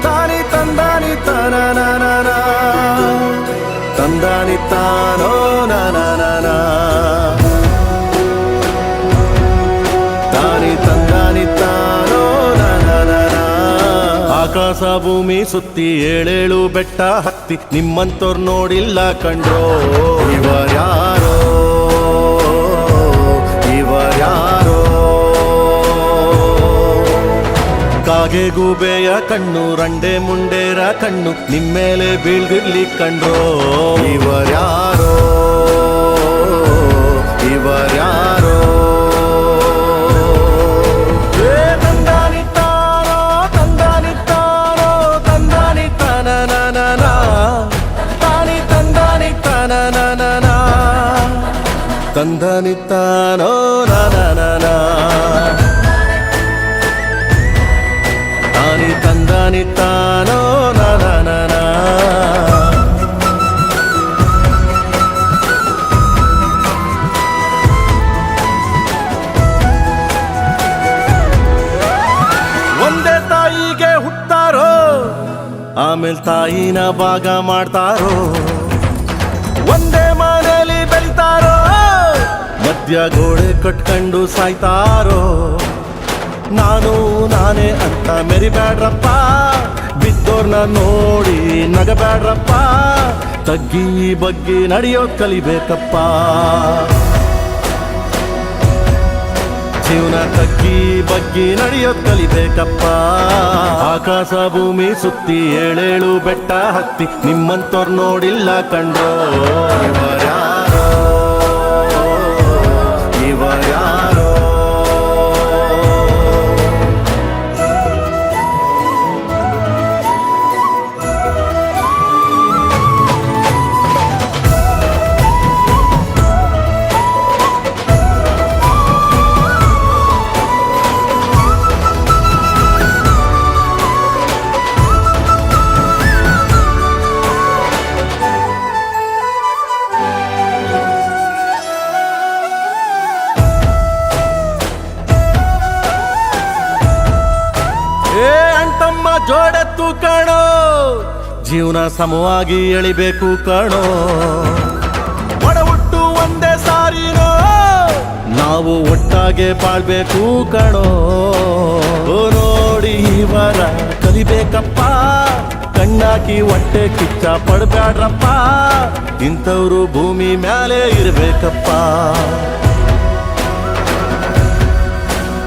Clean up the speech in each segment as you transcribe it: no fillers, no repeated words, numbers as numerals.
ತಾನಿ ತಂದಾನಿ ತಾನ ತಂದಾನಿ ತಾನೋ ನಾನ ತಾನಿ ತಂದಾನಿ ತಾನೋ ನಾನ ಆಕಾಶ ಭೂಮಿ ಸುತ್ತಿ ಏಳೇಳು ಬೆಟ್ಟ ಹತ್ತಿ ನಿಮ್ಮಂತೋರ್ ನೋಡಿಲ್ಲ ಕಂಡ್ರೋ ಇವರ್ಯಾರೋ ಕಾಗೆ ಗೂಬೆಯ ಕಣ್ಣು ರಂಡೆ ಮುಂಡೇರ ಕಣ್ಣು ನಿಮ್ಮೇಲೆ ಬೀಳ್ದಿರ್ಲಿ ಕಂಡ್ರೋ ಇವರ್ಯಾರೋ ತಂದಾನಿ ತಾನೋ ತಂದಾನಿ ತಾನೋ ತಂದಾನಿ ತಾನ ತಾನಿ ತಂದಾನಿ ತಾನ ತಂದಾನಿ ತಾನೋ ನಾನ ತಾನಿ ತಂದಾನಿ ತಾನೋ ನಾನ ಒಂದೇ ತಾಯಿಗೆ ಹುಟ್ಟಾರೋ ಆಮೇಲೆ ತಾಯಿನ ಭಾಗ ಮಾಡ್ತಾರೋ ಒಂದೇ ಮನೆಯಲ್ಲಿ ಬೆಳಿತಾರೋ ಮಧ್ಯ ಗೋಡೆ ಕಟ್ಕೊಂಡು ಸಾಯ್ತಾರೋ ನಾನು ನಾನೇ ಅಂತ ಮೆರಿಬ್ಯಾಡ್ರಪ್ಪ ಬಿದ್ದೋರ್ನ ನೋಡಿ ನಗಬ್ಯಾಡ್ರಪ್ಪ ತಗ್ಗಿ ಬಗ್ಗಿ ನಡೆಯೋದ್ ಕಲಿಬೇಕಪ್ಪ ಜೀವನ ತಗ್ಗಿ ಬಗ್ಗಿ ನಡೆಯೋದ್ ಕಲಿಬೇಕಪ್ಪ ಆಕಾಶ ಭೂಮಿ ಸುತ್ತಿ ಏಳೇಳು ಬೆಟ್ಟ ಹತ್ತಿ ನಿಮ್ಮಂತೋರ್ ನೋಡಿಲ್ಲ ಕಂಡ್ರೋ ಇವರ್ಯಾರೋ ಅಂಟಮ್ಮ ಜೋಡೆತ್ತು ಕಾಣೋ ಜೀವನ ಸಮವಾಗಿ ಎಳಿಬೇಕು ಕಾಣೋ ಒಡ ಹುಟ್ಟು ಒಂದೇ ಸಾರಿನೋ ನಾವು ಒಟ್ಟಾಗೆ ಬಾಳ್ಬೇಕು ಕಾಣೋ ನೋಡಿ ಇವರ ಕಲಿಬೇಕಪ್ಪ ಕಣ್ಣಾಕಿ ಹೊಟ್ಟೆ ಕಿಚ್ಚ ಪಡ್ಬ್ಯಾಡ್ರಪ್ಪ ಇಂಥವ್ರು ಭೂಮಿ ಮ್ಯಾಲೆ ಇರ್ಬೇಕಪ್ಪ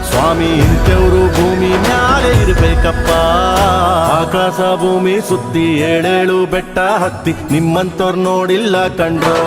ಸ್ವಾಮಿ ಇಂಥವ್ರು ಭೂಮಿ ಮ್ಯಾಲೆ ಇರ್ಬೇಕಪ್ಪ ಆಕಾಶ ಭೂಮಿ ಸುತ್ತಿ ಏಳೇಳು ಬೆಟ್ಟ ಹತ್ತಿ ನಿಮ್ಮಂತೋರ್ ನೋಡಿಲ್ಲ ಕಂಡ್ರೋ